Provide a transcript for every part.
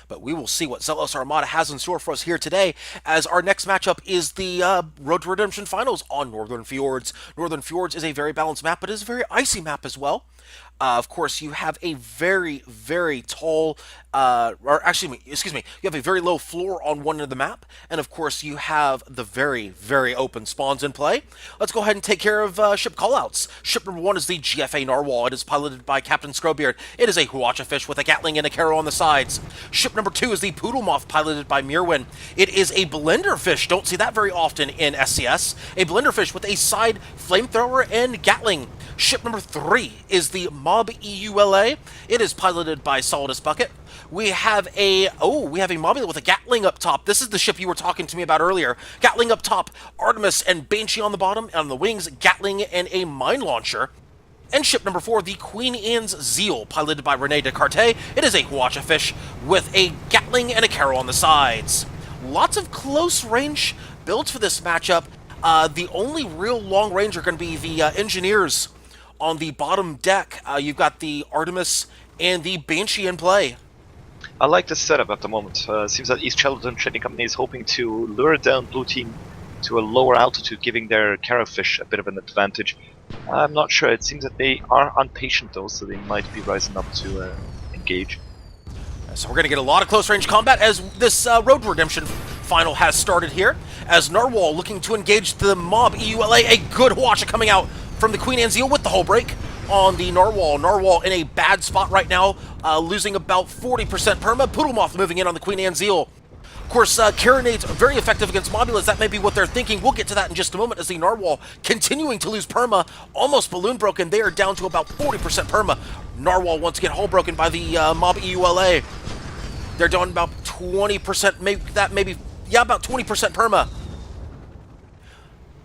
But we will see what Zealous Armada has in store for us here today, as our next matchup is the Road to Redemption Finals on Northern Fjords. Northern Fjords is a very balanced map, but it is a very icy map as well. Of course, you have a very, very tall, or actually, excuse me, you have a very low floor on one end of the map, and of course, you have the very, very open spawns in play. Let's go ahead and take care of ship callouts. Ship number one is the GFA Narwhal. It is piloted by Captain Scrowbeard. It is a Huacha fish with a Gatling and a Caro on the sides. Ship number two is the Poodle Moth, piloted by Mirwin. It is a blender fish. Don't see that very often in SCS. A blender fish with a side flamethrower and Gatling. Ship number three is the Mob EULA. It is piloted by Solidus Bucket. We have a Mobula with a Gatling up top. This is the ship you were talking to me about earlier. Gatling up top, Artemis and Banshee on the bottom, and on the wings, Gatling and a mine launcher. And ship number four, the Queen Anne's Zeal, piloted by Rene Descartes. It is a Huacha fish with a Gatling and a Caro on the sides. Lots of close range builds for this matchup. The only real long range are going to be the engineers on the bottom deck. You've got the Artemis and the Banshee in play. I like the setup at the moment. Seems that East Chaladon Trading Company is hoping to lure down Blue Team to a lower altitude, giving their Carafish a bit of an advantage. I'm not sure. It seems that they are impatient though, so they might be rising up to engage. So we're going to get a lot of close range combat as this Road to Redemption final has started here. As Narwhal looking to engage the Mob EULA, a good Huacha coming out from the Queen Anne's Zeal with the hull break on the Narwhal. Narwhal in a bad spot right now, losing about 40% perma. Poodle Moth moving in on the Queen Anne's Zeal. Of course, Carronades very effective against Mobulas. That may be what they're thinking. We'll get to that in just a moment as the Narwhal continuing to lose perma. Almost balloon broken. They are down to about 40% perma. Narwhal once again hull broken by the Mob EULA. They're down about 20%, about 20% perma.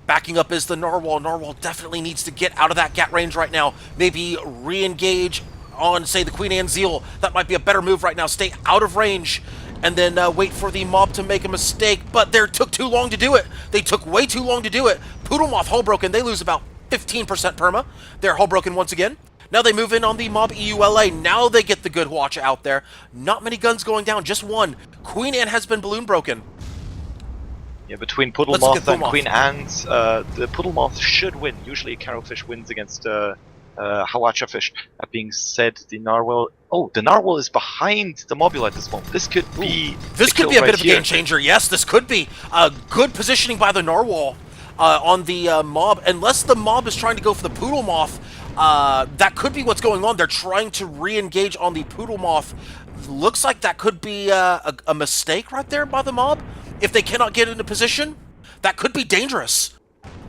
Backing up is the Narwhal. Narwhal definitely needs to get out of that Gat range right now. Maybe re-engage on, say, the Queen Anne's Zeal. That might be a better move right now. Stay out of range and then wait for the Mob to make a mistake. But they took too long to do it. They took way too long to do it. Poodle Moth hull broken. They lose about 15% perma. They're hull broken once again. Now they move in on the Mob EULA. Now they get the good watch out there. Not many guns going down, just one. Queen Anne has been balloon broken. Yeah, between Poodle Moth and Queen Anne's, the Poodle Moth should win. Usually Carofish wins against Huacha fish. That being said, the Narwhal... Oh, the Narwhal is behind the Mobula at this moment. This could be... This could be a bit of a game changer. Yes, this could be. Good positioning by the Narwhal on the Mob. Unless the Mob is trying to go for the Poodle Moth, that could be what's going on. They're trying to re-engage on the Poodle Moth. Looks like that could be a mistake right there by the Mob. If they cannot get into position, that could be dangerous.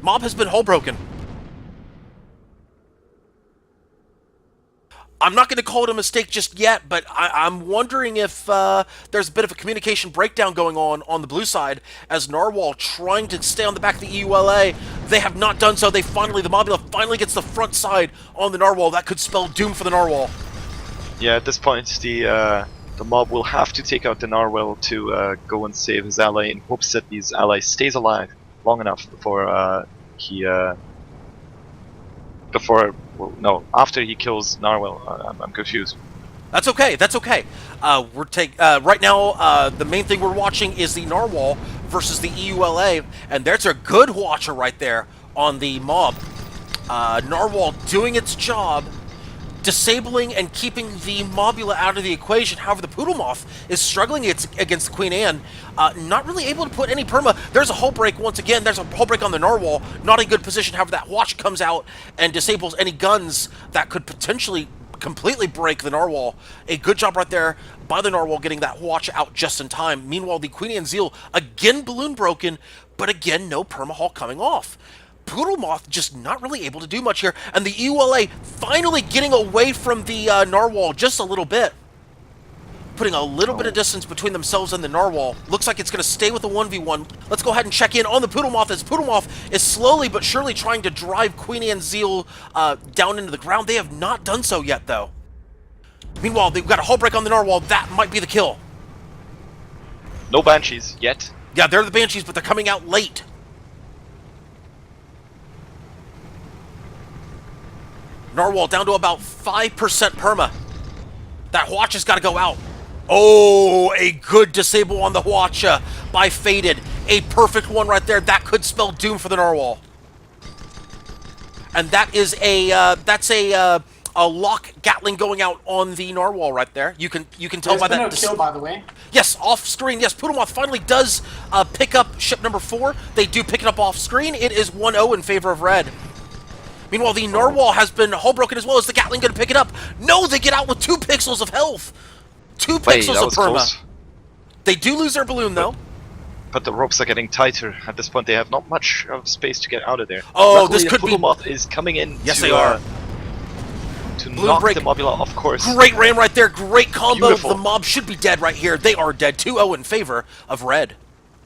Mob has been hull broken. I'm not going to call it a mistake just yet, but I'm wondering if there's a bit of a communication breakdown going on the blue side as Narwhal trying to stay on the back of the EULA. They have not done so. The Mobula finally gets the front side on the Narwhal. That could spell doom for the Narwhal. Yeah, at this point, the Mob will have to take out the Narwhal to go and save his ally in hopes that his ally stays alive long enough before after he kills Narwhal. I'm confused. That's okay. That's okay. Right now. The main thing we're watching is the Narwhal versus the EULA, and there's a good watcher right there on the Mob. Narwhal doing its job, disabling and keeping the Mobula out of the equation. However, the Poodle Moth is struggling against the Queen Anne, not really able to put any perma. There's a hull break once again. There's a hull break on the Narwhal. Not a good position. However, that watch comes out and disables any guns that could potentially completely break the Narwhal. A good job right there by the Narwhal getting that watch out just in time. Meanwhile, the Queen Anne's Zeal, again balloon broken, but again, no perma hull coming off. Poodle Moth just not really able to do much here, and the EULA finally getting away from the Narwhal just a little bit. Putting a little bit of distance between themselves and the Narwhal. Looks like it's going to stay with the 1v1. Let's go ahead and check in on the Poodle Moth as Poodle Moth is slowly but surely trying to drive Queen Anne's Zeal down into the ground. They have not done so yet, though. Meanwhile, they've got a hull break on the Narwhal. That might be the kill. No Banshees yet. Yeah, they're the Banshees, but they're coming out late. Narwhal down to about 5% perma. That watch has got to go out. Oh, a good disable on the Hwacha by Faded. A perfect one right there. That could spell doom for the Narwhal. And that is a lock Gatling going out on the Narwhal right there. You can tell There's by been that. no kill, by the way. Yes, off screen. Yes, Pudelmoth finally does pick up ship number 4. They do pick it up off screen. It is 1-0 in favor of red. Meanwhile, the Narwhal has been hull broken as well. Is the Gatling going to pick it up? No, they get out with 2 pixels of health. 2 Wait, pixels that of was perma. close. They do lose their balloon though. But the ropes are getting tighter. At this point, they have not much of space to get out of there. Oh, Luckily, this could be. Pudelmoth is coming in Yes, to, they are. To Balloon knock break. the Mobula off course. Great ram right there. Great combo. Beautiful. The mob should be dead right here. They are dead. 2-0 in favor of red.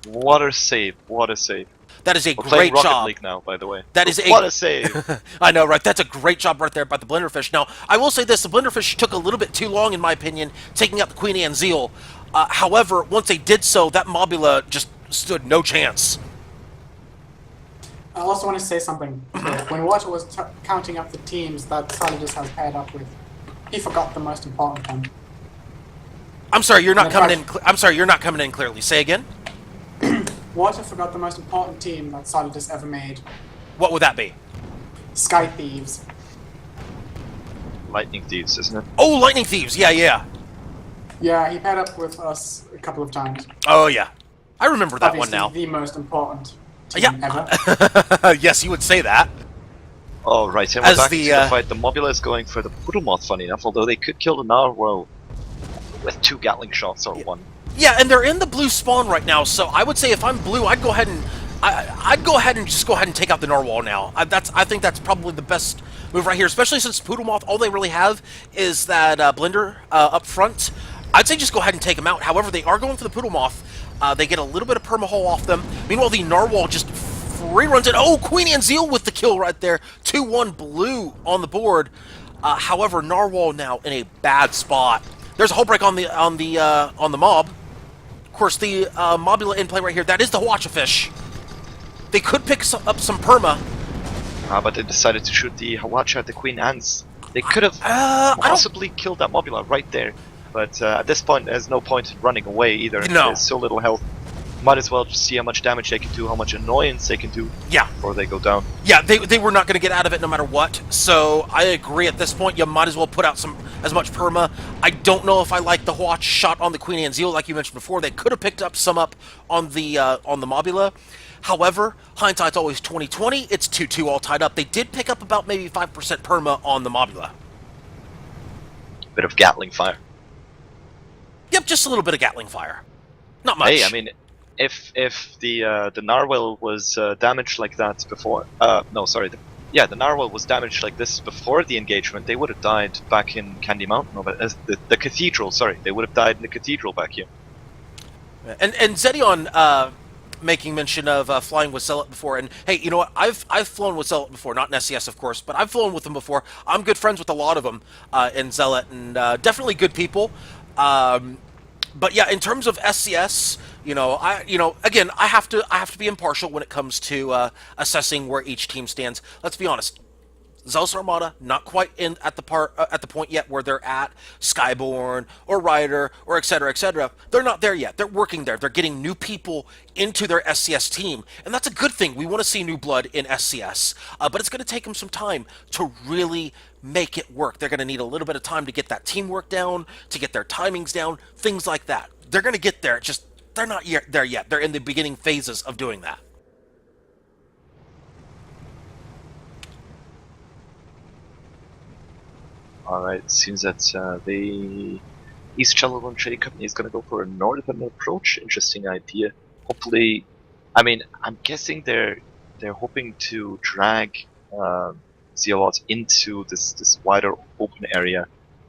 What a save. What a save. That is a We're playing great Rocket job. League now, by the way. That is What a save. I know, right? That's a great job right there by the Blenderfish. Now, I will say this: the Blenderfish took a little bit too long, in my opinion, taking out the Queen Anne Zeal. However, once they did so, that Mobula just stood no chance. I also want to say something. When Water was counting up the teams that Zealous has paired up with, he forgot the most important one. I'm sorry, you're not In coming in. fact- I'm sorry, you're not coming in clearly. Say again. Water forgot the most important team that Zealous ever made. What would that be? Sky Thieves. Lightning Thieves, isn't it? Oh, Lightning Thieves. Yeah, yeah. Yeah, he paired up with us a couple of times. Oh, yeah. I remember that Obviously, one now. the most important team Yeah. ever. Yes, you would say that. Oh, right, and we're As back the, to the fight. The Mobula is going for the Pudelmoth, funny enough, although they could kill the Narwhal with 2 Gatling shots or 1. Yeah, and they're in the blue spawn right now, so I would say if I'm blue, I'd go ahead and just go ahead and take out the Narwhal now. I think that's probably the best move right here, especially since Pudelmoth, all they really have is that blender up front. I'd say just go ahead and take them out. However, they are going for the Pudelmoth. They get a little bit of perma-hull off them. Meanwhile, the Narwhal just free runs it. Oh, Queen Anne Zeal with the kill right there. 2-1 blue on the board. However, Narwhal now in a bad spot. There's a hull break on the mob. Of course, the Mobula in play right here. That is the Hwacha fish. They could pick up some perma. But they decided to shoot the Hwacha at the Queen Anne's. They could have I don't. possibly killed that Mobula right there. But at this point, there's no point in running away either. No. There's so little health. Might as well just see how much damage they can do, how much annoyance they can do Yeah, before they go down. yeah. They were not going to get out of it no matter what. So I agree. At this point, you might as well put out as much perma. I don't know if I like the Hwatch shot on the Queen Anne Zeal, like you mentioned before. They could have picked up some up on the Mobula. However, hindsight's always 20/20. It's 2-2 all tied up. They did pick up about maybe 5% perma on the Mobula. Bit of Gatling fire. Yep, just a little bit of Gatling fire. Not much. Hey, I mean, if the Narwhal was damaged like that before, no, sorry, the Narwhal was damaged like this before the engagement, they would have died back in Candy Mountain, the cathedral. Sorry, they would have died in the cathedral back here. And Zedion making mention of flying with Zealot before, and hey, you know what? I've flown with Zealot before, not in SCS of course, but I've flown with them before. I'm good friends with a lot of them in Zealot, and definitely good people. But yeah, in terms of SCS, again, I have to be impartial when it comes to assessing where each team stands. Let's be honest. Zealous Armada not quite in at the point yet where they're at Skyborn or Rider or etc. etc. They're not there yet. They're working there. They're getting new people into their SCS team, and that's a good thing. We want to see new blood in SCS, but it's going to take them some time to really make it work. They're going to need a little bit of time to get that teamwork down, to get their timings down, things like that. They're going to get there. Just they're not there yet. They're in the beginning phases of doing that. Alright, seems that the East Chaladon Trading Company is going to go for a northern approach. Interesting idea. Hopefully, I mean, I'm guessing they're hoping to drag Zealots into this wider open area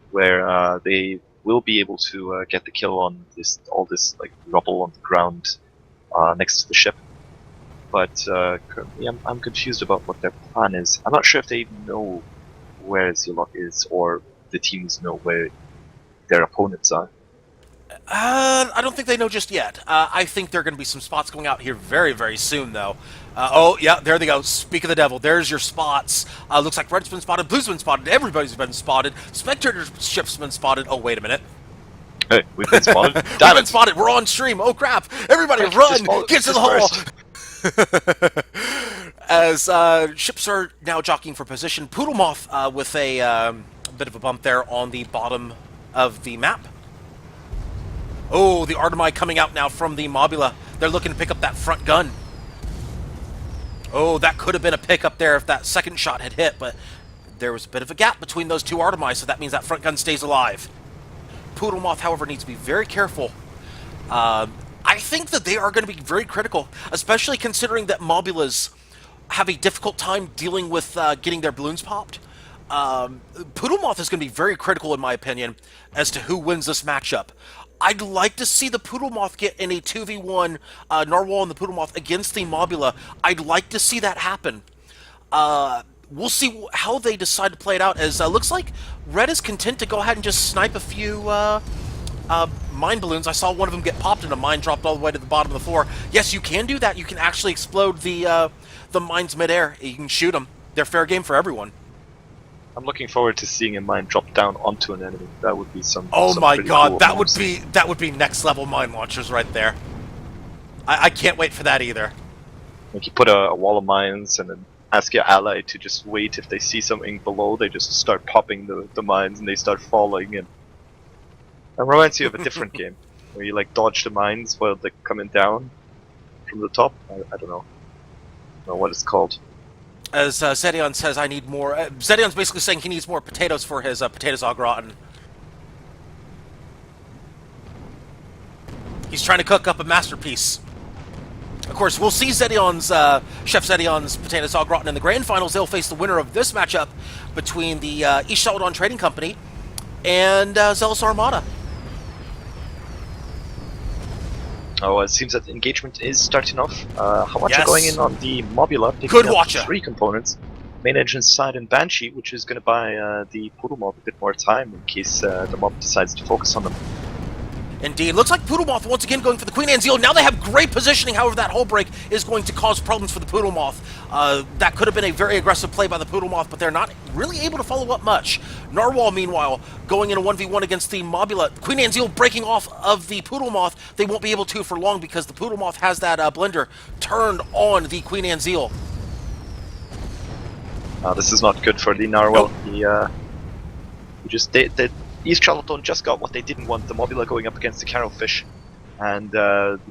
where they will be able to get the kill on all this like rubble on the ground next to the ship. But currently, I'm confused about what their plan is. I'm not sure if they even know where Zealot is, or the teams know where their opponents are. I don't think they know just yet. I think there are going to be some spots going out here very, very soon, though. Oh, yeah, there they go. Speak of the devil. There's your spots. Looks like red's been spotted, blue's been spotted, everybody's been spotted, spectator ship's been spotted. Oh, wait a minute. Hey, we've been spotted. We've Damn been it! spotted. We're on stream. Oh crap! Everybody, Quick, run! Get to the hall. disperse. As ships are now jockeying for position, Poodlemoth with a bit of a bump there on the bottom of the map. Oh, the Artemide coming out now from the Mobula. They're looking to pick up that front gun. Oh, that could have been a pickup there if that second shot had hit, but there was a bit of a gap between those two Artemides, so that means that front gun stays alive. Poodlemoth, however, needs to be very careful. I think that they are going to be very critical, especially considering that Mobulas have a difficult time dealing with getting their balloons popped. Poodlemoth is going to be very critical, in my opinion, as to who wins this matchup. I'd like to see the Poodlemoth get in a 2v1, Narwhal and the Poodlemoth against the Mobula. I'd like to see that happen. We'll see how they decide to play it out, as looks like Red is content to go ahead and just snipe a few mine balloons. I saw one of them get popped and a mine dropped all the way to the bottom of the floor. Yes, you can do that. You can actually explode the mines midair. You can shoot them. They're fair game for everyone. I'm looking forward to seeing a mine drop down onto an enemy. That would be some. Oh some my pretty god, cool that moves. would be next level mine launchers right there. I can't wait for that either. Like you put a wall of mines and then ask your ally to just wait. If they see something below, they just start popping the mines and they start falling. And it reminds you of a different game where you like dodge the mines while they're coming down from the top. I don't know. I don't know what it's called. As Zedion says, I need more. Zedion's basically saying he needs more potatoes for his potatoes au gratin. He's trying to cook up a masterpiece. Of course, we'll see Zedion's, Chef Zedion's potatoes au gratin in the grand finals. They'll face the winner of this matchup between the East Chaladon Trading Company and Zealous Armada. Oh, it seems that the engagement is starting off. Hawacha Yes. going in on the Mobula, picking Good up Watcha. 3 components. Main engine side and Banshee, which is going to buy the Poodlemoth a bit more time in case the mob decides to focus on them. Indeed. Looks like Poodlemoth once again going for the Queen Anne's Zeal. Now they have great positioning, however that hull break is going to cause problems for the Poodlemoth. That could have been a very aggressive play by the Poodlemoth, but they're not really able to follow up much. Narwhal, meanwhile, going in a 1v1 against the Mobula. Queen Anne's Zeal breaking off of the Poodlemoth. They won't be able to for long because the Poodlemoth has that blender turned on the Queen Anne's Zeal. This is not good for the Narwhal. Nope. The East Chaladon just got what they didn't want, the Mobula going up against the Carrowfish, and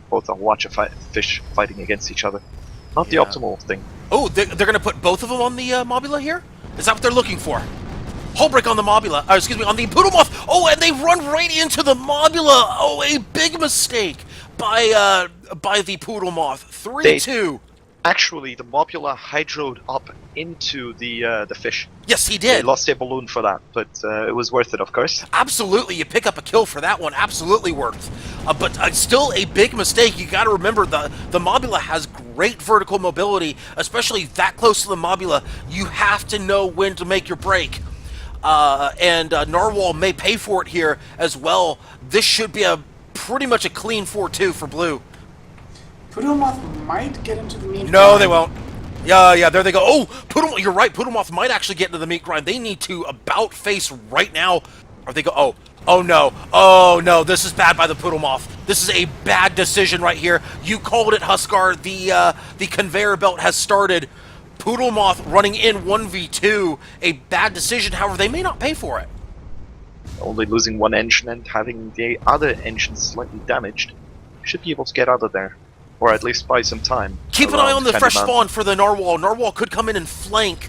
both are Watcha fish fighting against each other. Not the optimal thing. Oh, they're going to put both of them on the Mobula here? Is that what they're looking for? Hull break on the Mobula, excuse me, on the Poodlemoth. Oh, and they run right into the Mobula. Oh, a big mistake by the Poodlemoth. 3-2. Actually, the Mobula hydroed up into the fish. Yes, he They did. lost their balloon for that, but it was worth it, of course. Absolutely, you pick up a kill for that one. Absolutely worked. But still a big mistake. You got to remember the Mobula has great vertical mobility, especially that close to the Mobula. You have to know when to make your break. And Narwhal may pay for it here as well. This should be pretty much a clean 4-2 for Blue. Poodlemoth might get into the meat. No, they won't. Yeah, there they go. Oh, Poodlemoth, you're right. Poodlemoth might actually get into the meat grind. They need to about face right now. Or they go, oh no, this is bad by the Poodlemoth. This is a bad decision right here. You called it, Huskar. The conveyor belt has started. Poodlemoth running in 1v2. A bad decision, however, they may not pay for it. Only losing one engine and having the other engine slightly damaged. Should be able to get out of there. Or at least buy some time. Keep an eye on the fresh Candyman. spawn for the Narwhal. Narwhal could come in and flank.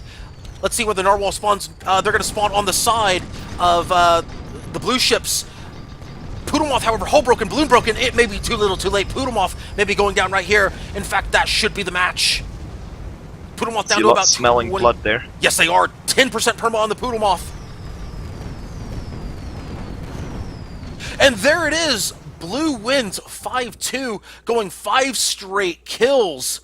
Let's see where the Narwhal spawns. They're going to spawn on the side of the blue ships. Poodlemoth, however, hull broken, balloon broken. It may be too little, too late. Poodlemoth may be going down right here. In fact, that should be the match. Poodlemoth down See to a lot about smelling 20. blood there. Yes, they are. 10% perma on the Poodlemoth. And there it is. Blue wins 5-2, going 5 straight kills.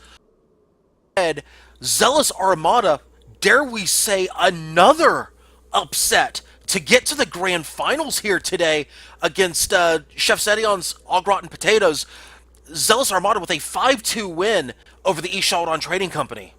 Zealous Armada, dare we say, another upset to get to the grand finals here today against Chef Zedion's au gratin potatoes. Zealous Armada with a 5-2 win over the East Chaladon Trading Company.